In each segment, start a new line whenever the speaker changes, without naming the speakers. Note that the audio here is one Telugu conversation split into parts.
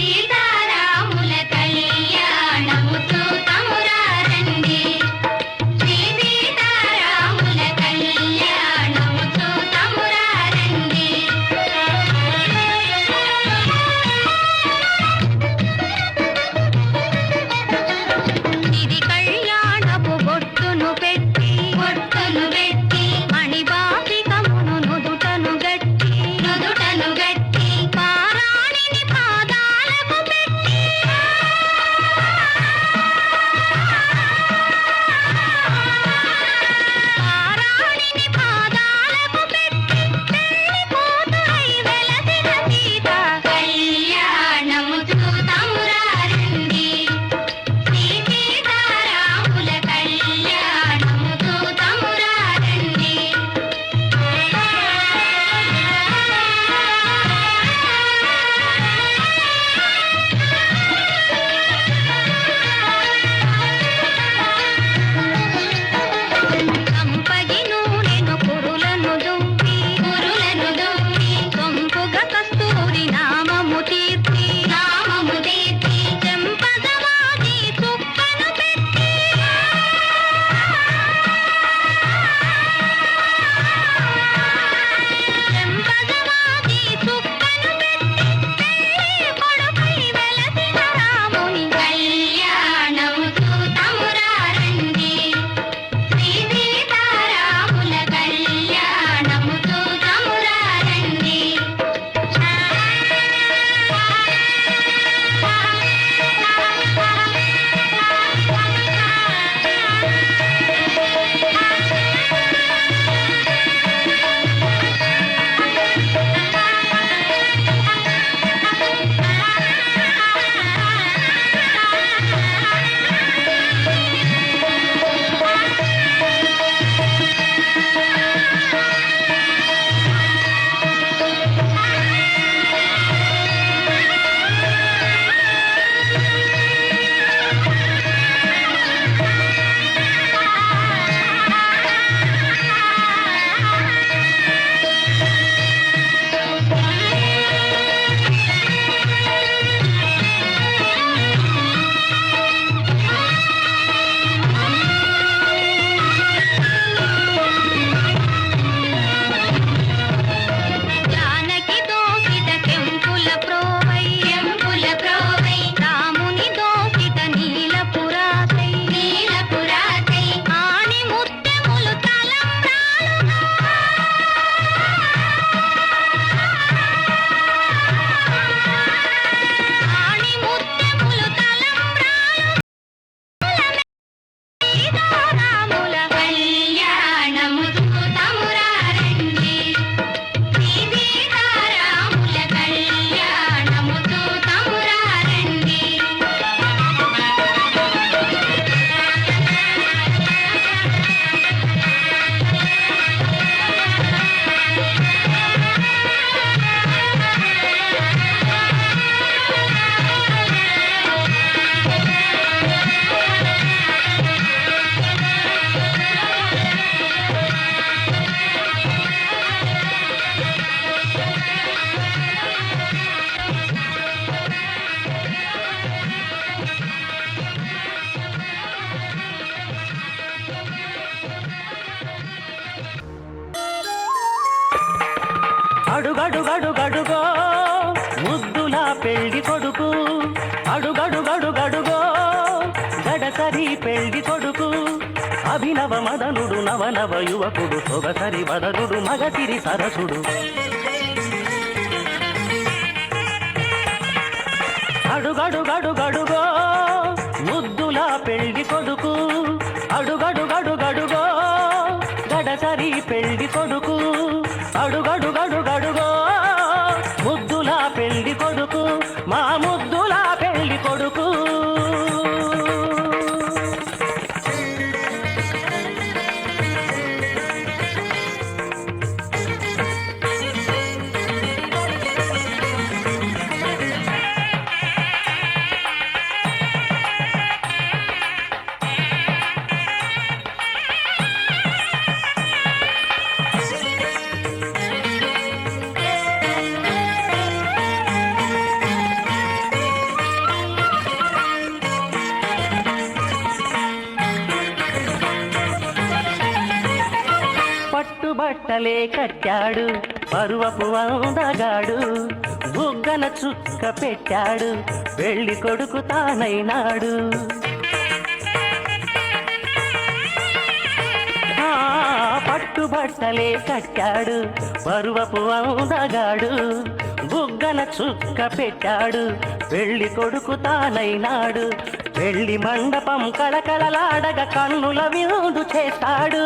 సీతారాముల కళ్యాణము చూతమురా రండి. శ్రీ సీతారాముల కళ్యాణము చూతమురా రండి. ఇది కళ్యాణపు బొట్టును పెట్టి మణిబాసికమును నుదుటను గట్టి పారాణిని పాదాలకు పెట్టి పెళ్లి కూతురై వెలసిన సీత కళ్యాణము చూతమురా రండి. శ్రీ సీతారాముల కళ్యాణము చూతమురా రండి. కంపగి నూనెను కురులను దుంపి సొంపుగా కస్తూరి నామము తీర్చి చెంపదవాది చుక్కను పెట్టి పెళ్లి కొడుకై వెలసిన రాముని కళ్యాణము చూతమురా రండి. శ్రీ సీతారాముల కళ్యాణము చూతమురా రండి. జానకి దోసిట కెంపుల ప్రోవై రాముని దోసిట నీలపురాసై ఆణి ముత్యములు తలంబ్రాలుగా సీతారాముల కళ్యాణము చూతమురా రండి. శ్రీ సీతారాముల కళ్యాణము చూతమురా రండి.
అడుగడుగడుగడుగో ముద్దుల పెళ్లి కొడుకు అడుగడుగడుగడుగో గడసరి పెళ్లి కొడుకు అభినవ మదనుడు నవనవ యువకుడు సొగసరి వదనుడు మగసిరి సరసుడు అడుగడుగడుగడుగో ముద్దుల పెళ్లి కొడుకు అడుగడుగడుగడుగో గడసరి పెళ్లి కొడుకు అడుగడుగడుగడుగో ముద్దుల పెళ్లి కొడుకు మా ముద్దుల పెళ్లి కొడుకు బట్టలే కట్టాడు పరువపు అందగాడు బుగ్గన చుక్క పెట్టాడు పెళ్లి కొడుకు తానైనాడు పట్టు బట్టలే కట్టాడు పరువపు అందగాడు బుగ్గన చుక్క పెట్టాడు పెళ్లి కొడుకు తానైనాడు పెళ్లి మండపం కళకళలాడగా కన్నుల విందు చేస్తాడు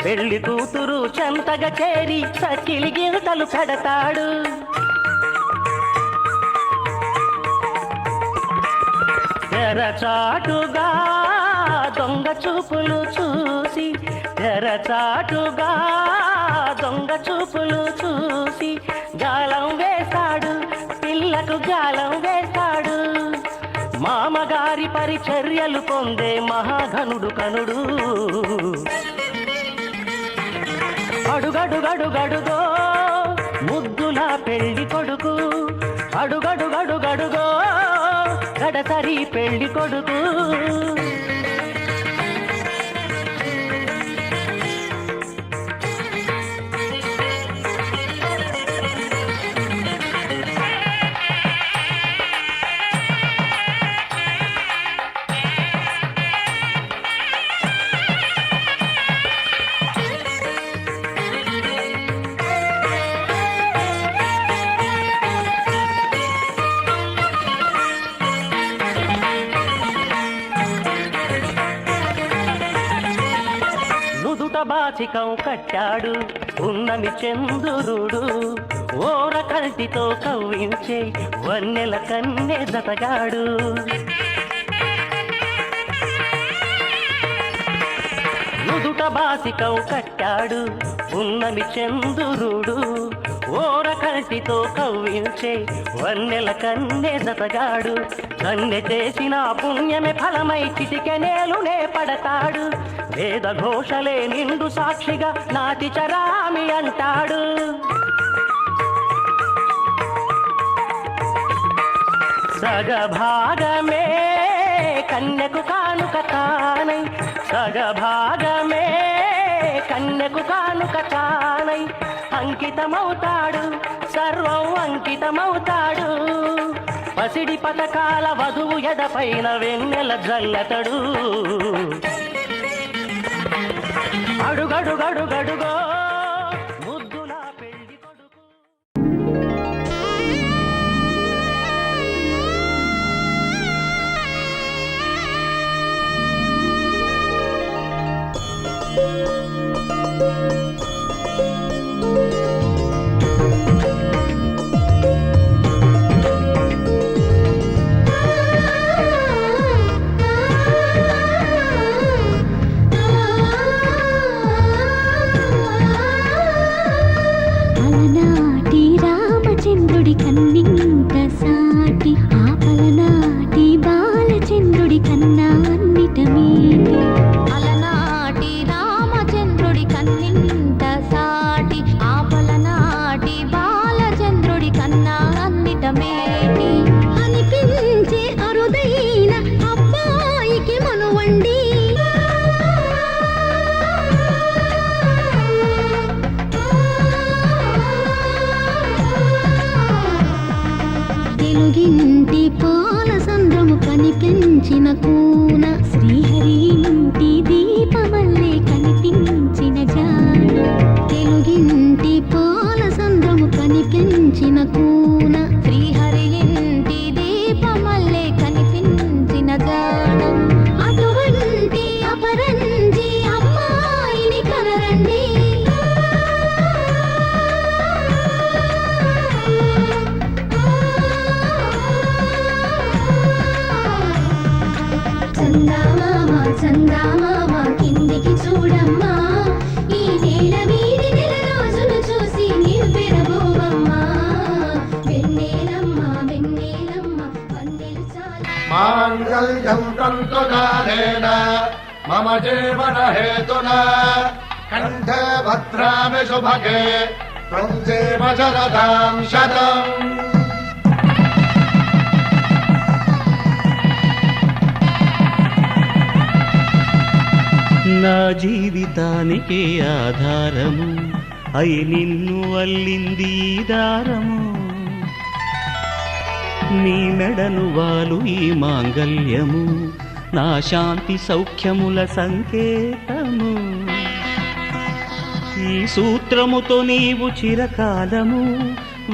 పెళ్లి కూతురు చెంతగా చేరి సకిలి గిరితలు పెడతాడు తెరచాటుగా దొంగ చూపులు చూసి తెరచాటుగా దొంగ చూపులు చూసి గాలం వేస్తాడు పిల్లకు గాలం వేస్తాడు మామగారి పరిచర్యలు పొందే మహాఘనుడు కనుడు అడుగడుగడుగడుగో ముద్దుల పెళ్లి కొడుకు అడుగడుగడుగడుగో గడసరి పెళ్లి కొడుకు బాచికం కట్టాడు ఉన్నమి చంద్రుడు ఓర కల్టితో కవ్వించే వన్నెల కన్నె జతగాడు నుదుట బాచికం కట్టాడు ఉన్నమి చంద్రుడు ఓర కల్టితో కవ్వించే వన్నెల కన్నె జతగాడు కన్నె చేసిన పుణ్యమే ఫలమై చిటికెనేలునే పడతాడు వేద ఘోషలే నిండు సాక్షిగా నాటి చరామి అంటాడు సగభాగమే కన్యకు కానుక తానై సగభాగమే కన్యకు కానుక తానై అంకితమవుతాడు సర్వం అంకితమవుతాడు పసిడి పథకాల వధువు ఎడపైన వెన్నెల జల్లతడు అడుగడుగడుగడుగో ముద్దుల పెళ్లి కొడుకు
కన్నింత సాటి ఆపలనాటి బాలచంద్రుడి కన్నా అన్నిట మీటి అలనాటి రామచంద్రుడి కన్నింత సాటి ఆపలనాటి బాలచంద్రుడి కన్నా అన్నిట మేటి అనిపించే అరుదైన అబ్బాయికి మనువండి తెలుగింటి పాల సంద్రము కనిపించిన కూన శ్రీహరి ఇంటి దీపమల్లే కనిపించిన జాడ తెలుగింటి పాల సంద్రము కనిపించిన కూన శ్రీహరి ఇంటి దీపమల్లే కనిపించిన జాడ అటువంటి అపరంజి అమ్మాయిని కనరండి చందామామ కిందికి చూడమ్మా ఈ నేల వీధి నెల రోజులు చూసి నీవు పెరబోవమ్మా వెన్నెలమ్మ వెన్నెలమ్మ వందెలు చాలా
మాంగళ్యం తంతునానేన మమ జీవన హేతునా కంఠే భద్రామి శుభగే త్వం జీవ శరదాం శతం
నా జీవితానికి ఆధారము అయి నిన్ను అల్లింది ఈ దారము, నీ మెడను వాలు ఈ మాంగల్యము, నా శాంతి సౌఖ్యముల సంకేతము. ఈ సూత్రముతో నీవు చిరకాలము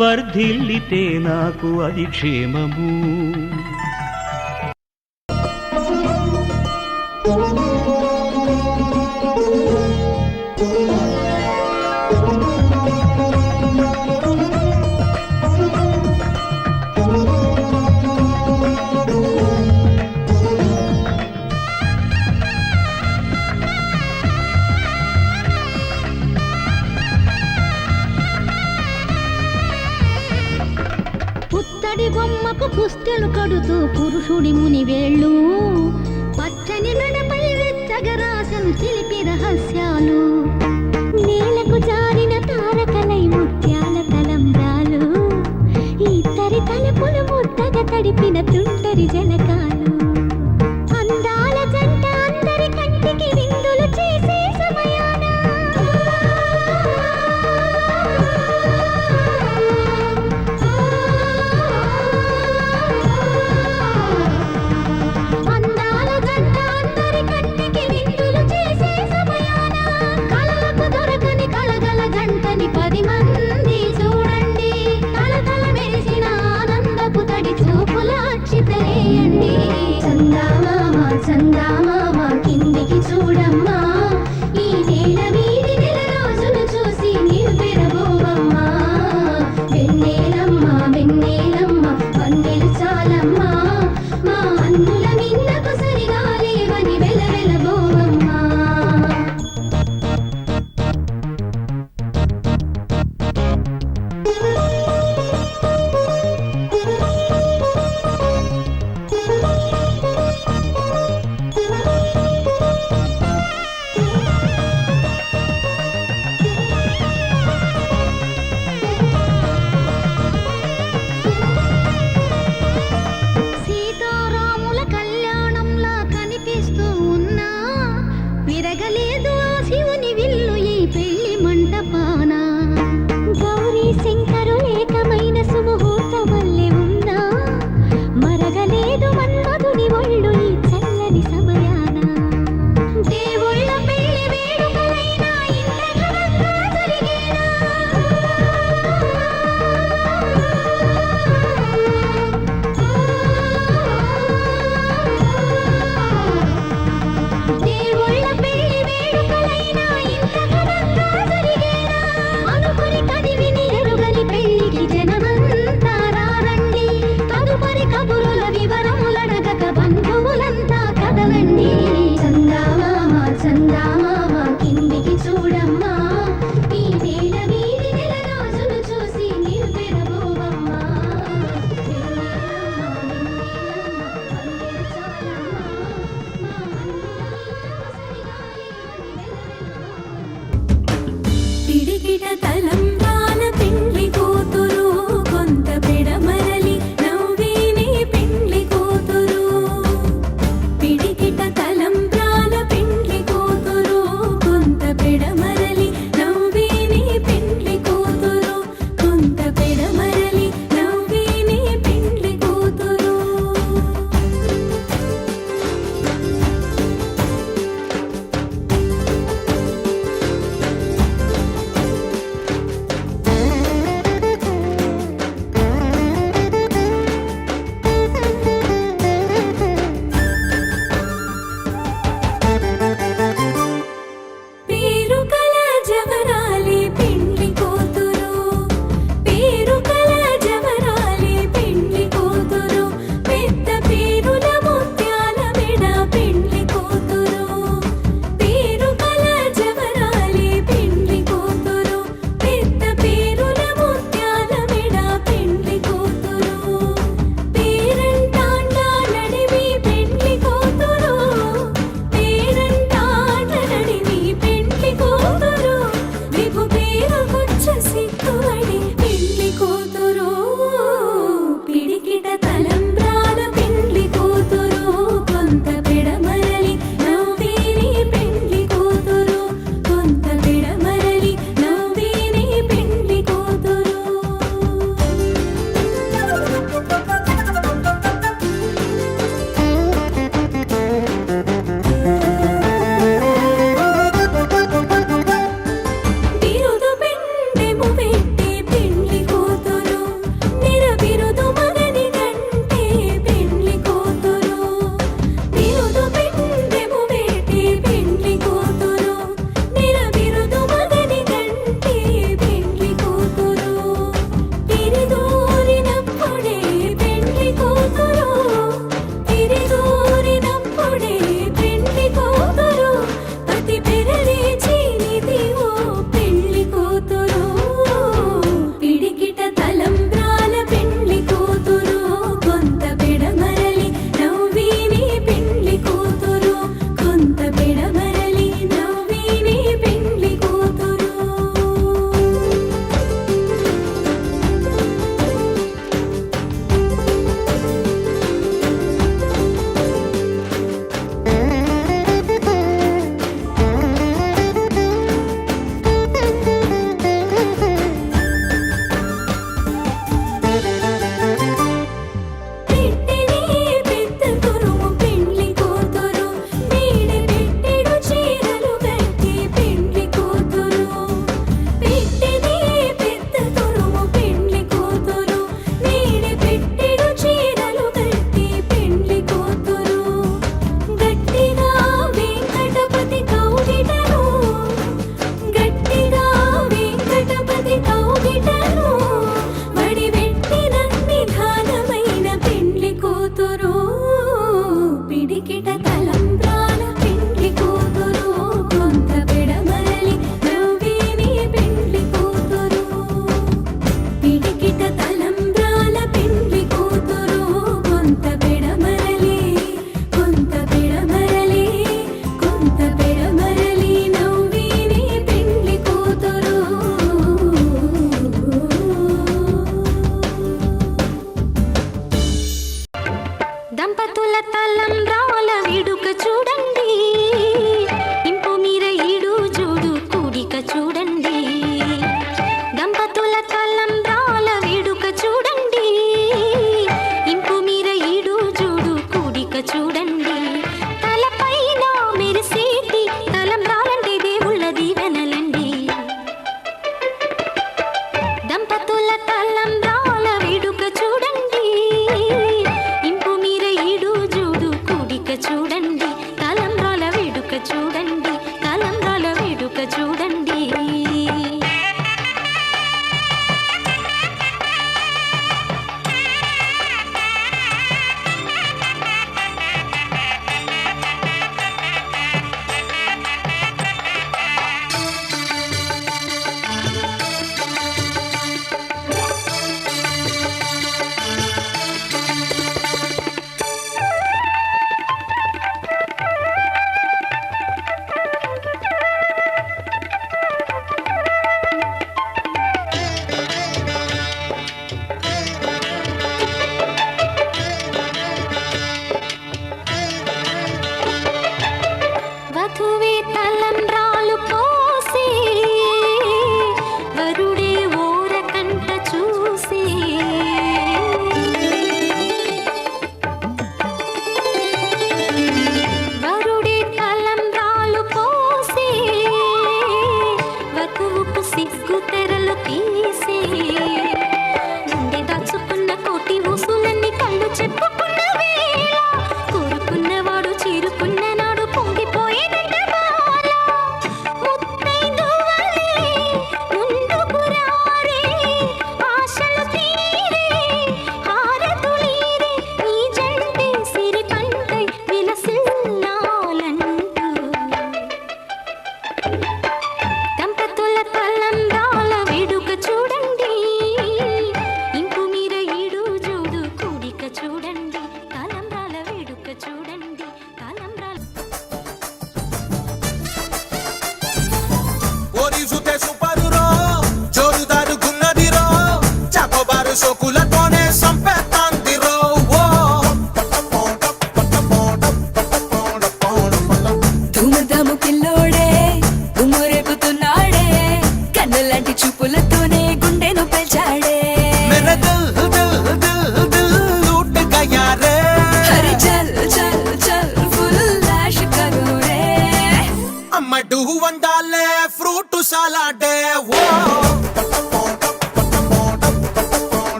వర్ధిల్లితే నాకు అది క్షేమము.
పుత్తడి బొమ్మకు పుస్తెలు కడుతూ పురుషుడి ముని వేళ్ళు, పచ్చని మెడపై వెచ్చగా రాసను చిలిపి రహస్యాలు, నేలకు జారిన తారకలై ముత్యాల తలంబ్రాలు, ఇద్దరి తలుపులు ముద్దగా తడిపిన తుంటరి జలకాలు, అందాల జంట అందరి కంటికి విందులు చేసే సమయాన అందాల జంట అందరి కంటికి విందులు చేసే సమయాన కళలకు దొరకని కళగల జంటని 10 మంది చూడండి, తలతల మెరిసిన ఆనందపు తడి చూపుల అక్షితలేయండి. చందామామ చందామామ కిందికి చూడమ్మా, ఈ నేల వీధి నెల రోజులు చూసి నీవు పెరబోవమ్మా. వెన్నెలమ్మ వెన్నెలమ్మ వన్నెలు చాలమ్మా, మా అన్నుల మిన్నకు సరిగా లేవని వెలవెలబోవమ్మా.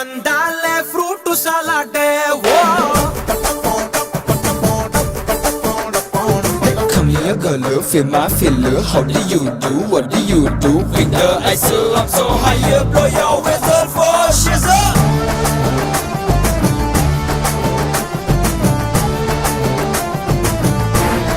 అందాలే ఫ్రూట్ సలాడే ఓ
Come here, girl, feel my feel. How do you do? What do you do? With the ice up so high, blow your whistle for shizzle.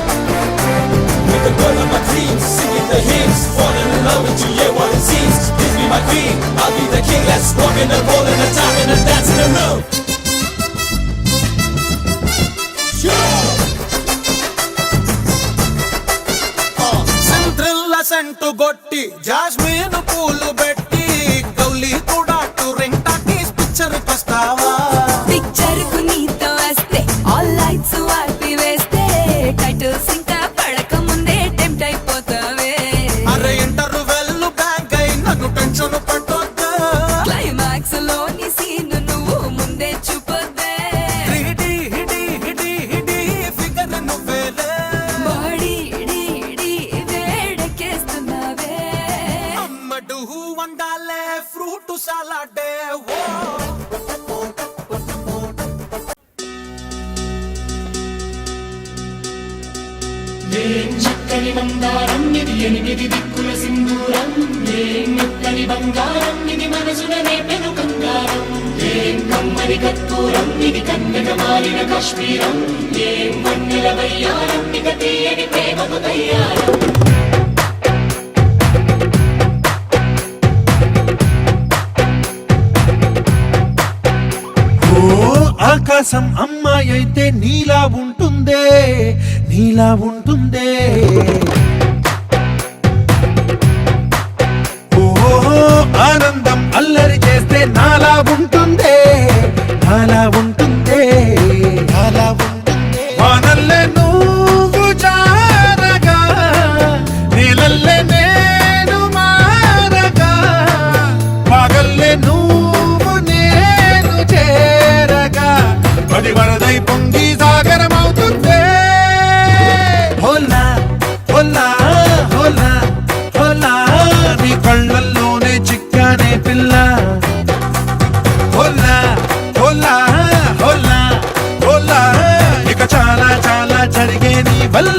With the girl of my dreams, singing the hymns, falling in love with you, yeah, what it seems. This be my queen, I'll be the king. Let's walk in the roll in the time and the dance in the room.
Scent గొట్టి జాస్మిన్ పూలు పెట్టి గౌలి కూడా రెంటాకి పిక్చర్ వస్తావా
పిక్చర్ కు నీతో వస్తే ఆల్ లైట్స్ ఆర్పి వేస్తే టైటిల్స్ ఇంకా పడక ముందే టెంప్ట్ అయిపోతావే
అరే ఇంటర్వెల్ బ్యాంక్ అయి నన్ను టెన్షన్ పట్టొద్దు
క్లైమాక్స్ లోని సీన్ నువ్వు ముందే చూపొద్దే
3D హిడి ఫిగర్ నువ్వేలే
బాడీ వేడెక్కేస్తున్నావే
అమ్మడు వండాలే ఫ్రూట్ సలాడే ఓ
ఏం చక్కని బంగారం ఇది ఎనిమిది దిక్కుల సింధూరం ఏం మెత్తని బంగారం ఇది మనసులనే పెను కంగారం ఏం కమ్మని కత్తూరం ఇది కన్నెగ మారిన కాశ్మీరం ఏం వన్నెల వయ్యారం ఇక తీయని ప్రేమకు తయ్యారం
ఆకాశం అమ్మాయి అయితే నీలా ఉంటుందే నీలా ఉంటుందే ఓ ఆనందం అల్లరి చేస్తే నాలా ఉంటుందే నాలా ఉంటుందే నాలా ఉంటుందే వానల్లే నువ్వు జారగా నీలల్లే నేను మారగా పగల్లే నువ్వు నేను చేరగా పది వరదై పొంగి సాగరమవుతుందే హోలా హోలా హోలా హోలా నీ కళ్ళల్లోనే చిక్కానే పిల్ల హోలా హోలా హోలా హోలా ఇక చాలా చాలా జరిగే నీ వల్ల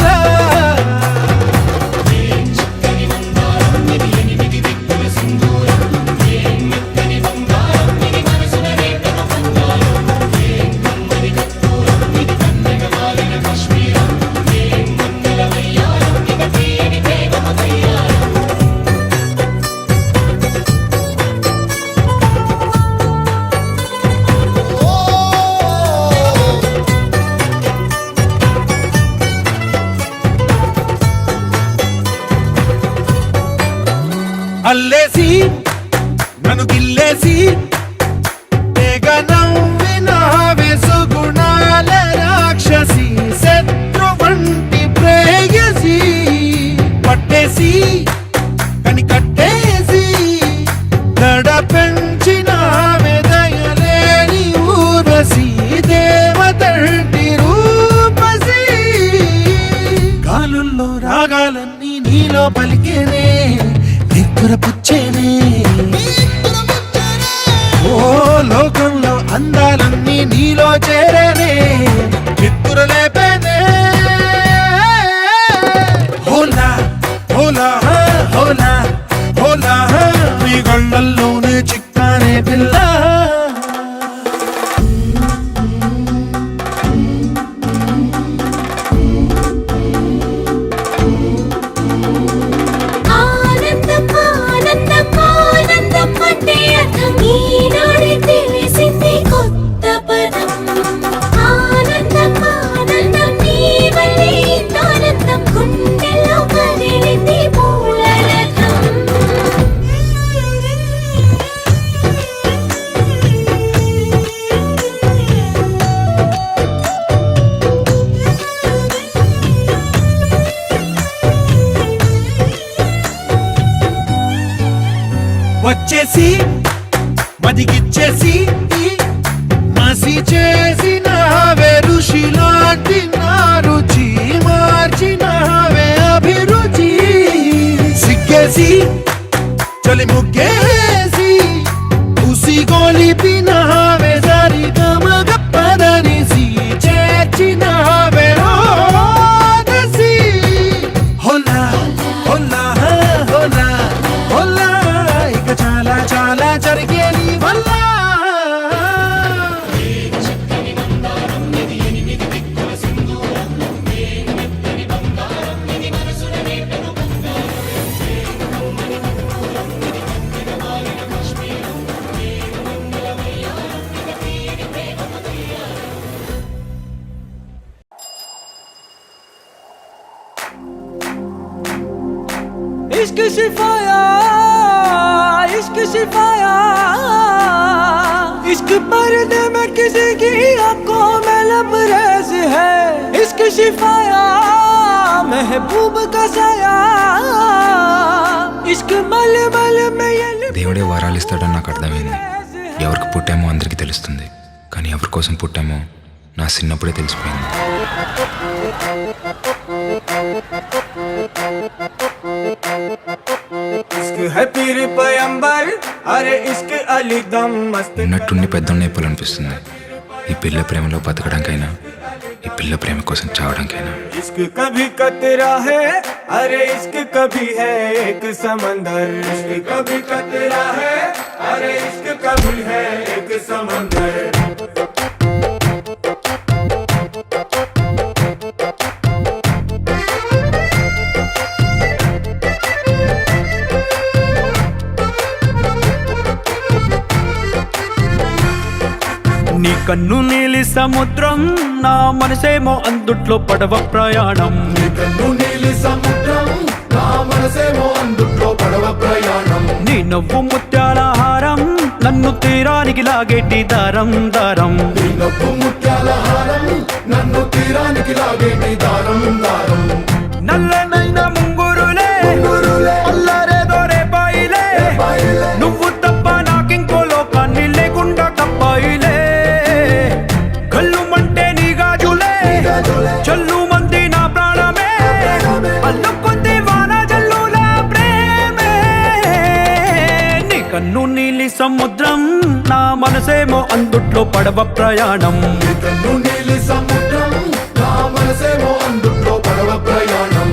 అల్లేసి నన్ను గిల్లేసి తెగ నవ్విన వెసుగుణాల రాక్షసి శత్రు వంటి ప్రేయసి పట్టేసి కని కట్టేసి గడ పెంచిన దయలేని ఊర్వశి దేవతంటి రూపసి గాలుల్లో రాగాలన్నీ నీలో పలికేనే నిద్రపుచ్చేనే ఓ లోకంలో అందాలన్నీ నీలో చేరేనే నిద్రలేపేనే హోలా హోలా హోలా హోలా నీ కళ్ళల్లోనే చిక్కానే పిల్ల
ఆనందం ఆనందం ఆనందం అంటే అర్థం ఈనాడే తెలిసింది కొత్త పదం ఆనందం ఆనందం నీ వల్లే ఆనందం గుండెల్లో కదిలింది పూలరథం
వచ్చేసి మదిగిచ్చేసి మసి చేసిన ఋషిలాంటి నా రుచి మార్చినవే అభిరుచి సిగ్గేసి చలి ముగ్గేసి ఉసి గోలిపిన
शिफाया इश्क शिफाया इश्क पर्दे में किसी की आंखों में लबरेज है इश्क शिफाया महबूब का साया इश्क मल मल में ये
దేవుడే వరాలు ఇస్తాడని నాకు అర్థమైంది. ఎవరికి పుట్టామో అందరికీ తెలుస్తుంది, కానీ ఎవరి కోసం పుట్టామో నా చిన్నప్పుడే తెలిసిపోయింది. ఉన్నట్టుండి పెద్దోడిని చెప్పాలనిపిస్తుంది. ఈ పిల్ల ప్రేమలో బతకడానికైనా, ఈ పిల్ల ప్రేమ కోసం చావడానికైనా.
इश्क कभी कतरा है अरे इश्क कभी है एक समंदर इश्क कभी कतरा है अरे इश्क कभी है एक समंदर నీ కన్ను నీలి సముద్రం నా మనసేమో అందుట్లో పడవ ప్రయాణం
నీ కన్ను నీలి సముద్రం నా మనసేమో అందుట్లో పడవ ప్రయాణం
నీ నవ్వు ముత్యాల హారం నన్ను తీరానికి లాగేటి దారం దారం
నీ నవ్వు ముత్యాల హారం నన్ను తీరానికి లాగేటి దారం దారం
నల్లనైన ముంగురులే అల్లరేదో రేపాయిలే నువ్వు తప్ప నాకింకో లోకాన్ని లేకుండా తప్పాయిలే కళ్ళుమంటే నీ గాజులే చల్లు మంది నా ప్రాణమే అల్లుకుంది వాన జల్లుల ప్రేమే నీ కన్ను నీలి సముద్రం నా మనసేమో అందుట్లో పడవ ప్రయాణం
నీ కన్ను నీలి సముద్రం నా మనసేమో అందుట్లో పడవ ప్రయాణం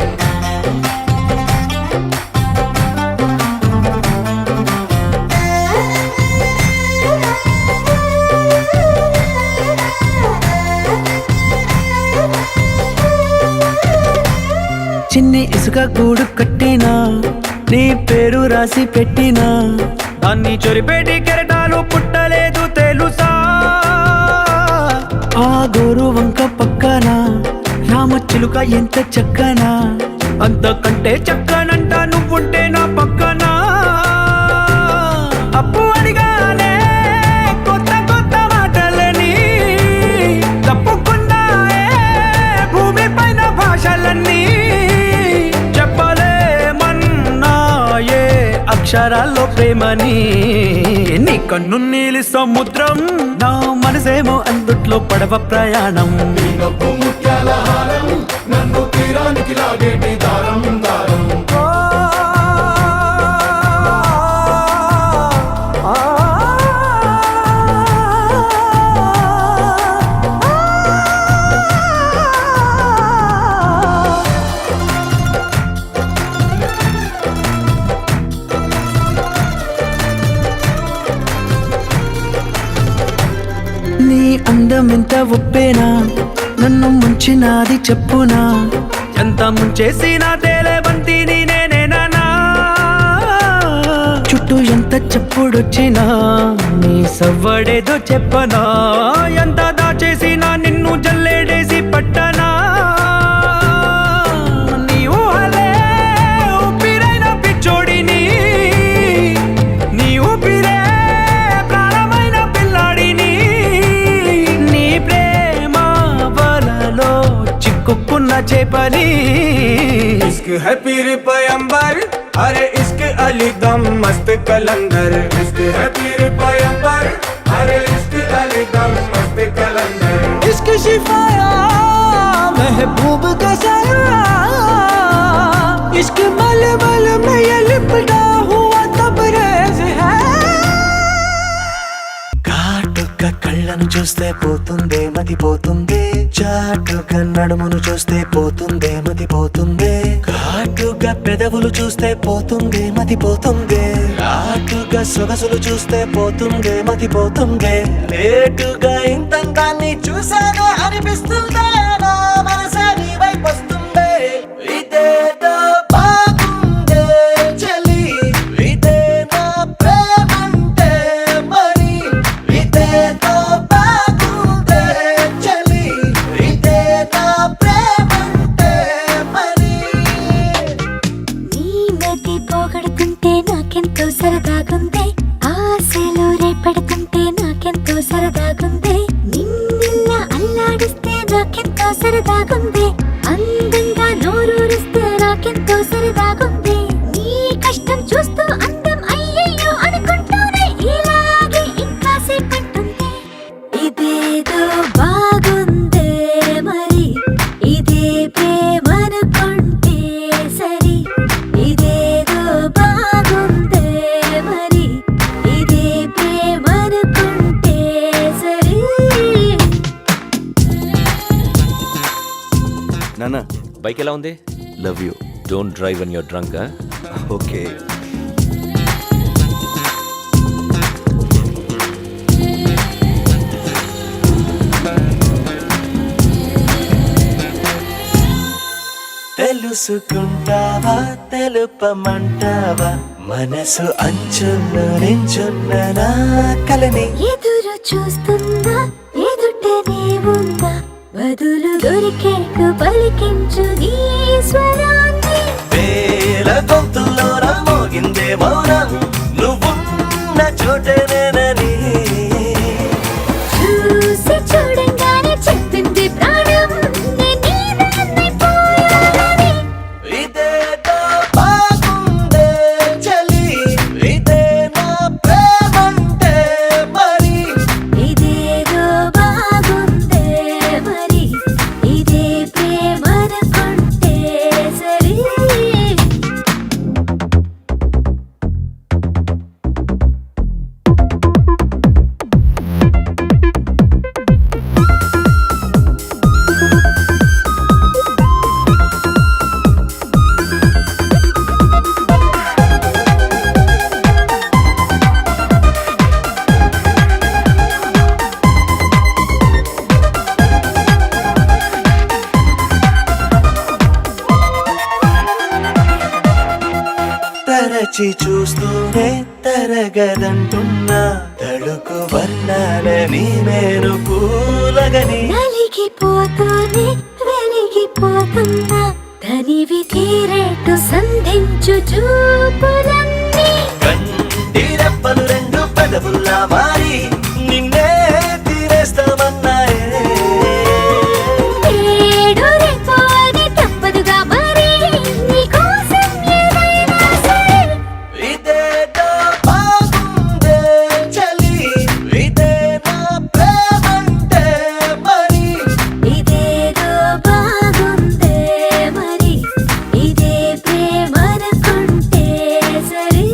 చిన్ని ఇసుక గూడు కట్టినా నీ పేరు రాసి పెట్టినా దాన్ని చొరిపేటి కెరటాలు పుట్టలేదు తెలుసా ఆ గోరు వంక పక్కన రామచిలుక ఎంత చక్కనా అంతకంటే చక్కనంట నువ్వుంటే నా పక్కన అప్పు అడిగానే కొత్త కొత్త మాటలని తప్పుకున్నాయే భూమి పైన భాషలన్నీ చెప్పలేమన్నాయే అక్షరాల్లో ప్రేమని నీ కన్ను నీలి సముద్రం నా మనసేమో అందుట్లో పడవ ప్రయాణం
నీ నవ్వు ముత్యాల హారం నన్ను తీరానికి లాగేటి దారం దారం
నీ అందమెంత ఒప్పేనా నన్ను ముంచినాది చెప్పునా ఎంత ముంచేసినా తేలేబంతిని నేనేనా చుట్టూ ఎంత చెప్పుడొచ్చినా నీ సవ్వడేదో చెప్పనా ఎంత దాచేసినా నిన్ను జల్లేడేసి పట్టనా నీ ఊహలే ఊపిరైన పిచ్చోడిని నీ ఊపిరే ప్రాణమైన పిల్లాడిని నీ ప్రేమ వలలో చిక్కుకున్న చేపని ఇష్క్ है पीर पैगंबर अरे इश्क अली दम मस्त कलंदर इश्क है पीर पैगंबर अरे इश्क अली दम मस्त कलंदर इश्क शिफाया महबूब का साया इश्क मल मल में ये लिपटा हुआ तबरेज है
ఘాటుగా కళ్ళను చూస్తే పోతుందే మతి పోతుందే చాటుగా నడుమును చూస్తే పోతుందే మతి పోతుందే ఘాటుగా పెదవులు చూస్తే పోతుందే మతి పోతుందే ఘాటుగా సొగసులు చూస్తే పోతుందే మతి పోతుందే లేటుగా ఇంతంతాన్ని చూసాను అనిపిస్తుందే నా మనసే నీ వైపు వస్తుందే ఇదేదో బాగుందే చలి ఇదే నా ప్రేమంటే మరి ఇదేదో బాగుందే చలి ఇదే నా ప్రేమంటే మరి
నీ నది పొగ నాకెంతో సరదాగుందే నిన్నెల్లా అల్లాడిస్తే నాకెంతో సరదాగుందే అందంగా నోరూరిస్తే నాకెంతో సరదాగుందే నీ కష్టం చూస్తూ అందం అయ్యయ్యో అనుకుంటూనే ఇలాగే ఇంకా సేపట్టుంది ఇదేదో బాగుందే మరి ఇదే ప్రేమనుకుంటే సరి ఇదేదో బాగుందే మరి ఇదే ప్రేమనుకుంటే సరి
నాన్న
బైక్ ఎలా ఉంది?
Love you.
Don't drive when you're drunk.
Okay.
తెలుసుకుంటావా తెలుపమంటావా మనసు అంచున్న నించున్న నా కలని
ఎదురు చూస్తున్నా ఎదుటనే ఉందా బదులు దొరికేట్టు పలికించు నీ స్వరాన్ని
వేల గొంతుల్లో మోగిందే మౌనం నువ్వున్న చోటనేనని
చూసి చూడంగానే చెప్పింది ప్రాణం నేను నీదాన్నైపోయానని.
ఇదేదో బాగుందే చలి ఇదే నా ప్రేమంటే మరి
ఇదేదో బాగుందే మరి ఇదే ప్రేమనుకుంటే సరి
తరచి చూస్తూనే తరగదంటున్నా తడుకు వర్ణాలని నేను పూలగని
నలిగిపోతూనే వెలిగిపోతున్నా తనివి తీరేట్టు సంధించు చూపులన్నీ
కంటి రెప్పలు రెండు పెదవుల్లా మారి నిన్నే తీరేస్తామన్నాయే
ఏడు రేపోని తప్పదుగా మరి నీకోసం ఏదైనా సరే
ఇదేదో బాగుందే చలి ఇదే నా ప్రేమంటే మరి
ఇదేదో బాగుందే మరి ఇదే ప్రేమనుకుంటే సరి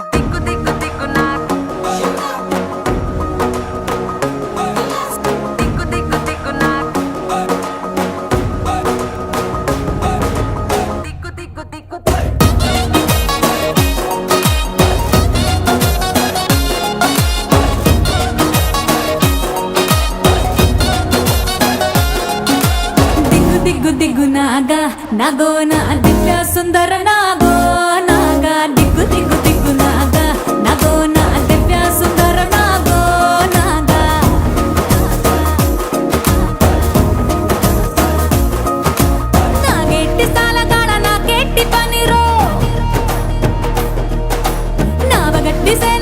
దిక్కు దిక్కు దిక్కు నాకు దిక్కు దిక్కు దిక్కు నాకు దిక్కు దిక్కు దిక్కు దిగ్గు దిగ్గు దిగ్గు నాగా నాగో నా దివ్య సుందర నాగో నాగా దిగ్గు దిగ్గు దిగ్గు నాగా నాగో నా దివ్య సుందర నాగో నాగా నాగెట్టి సాలగాడ నాకెట్టి పనిరో నావగట్టి సే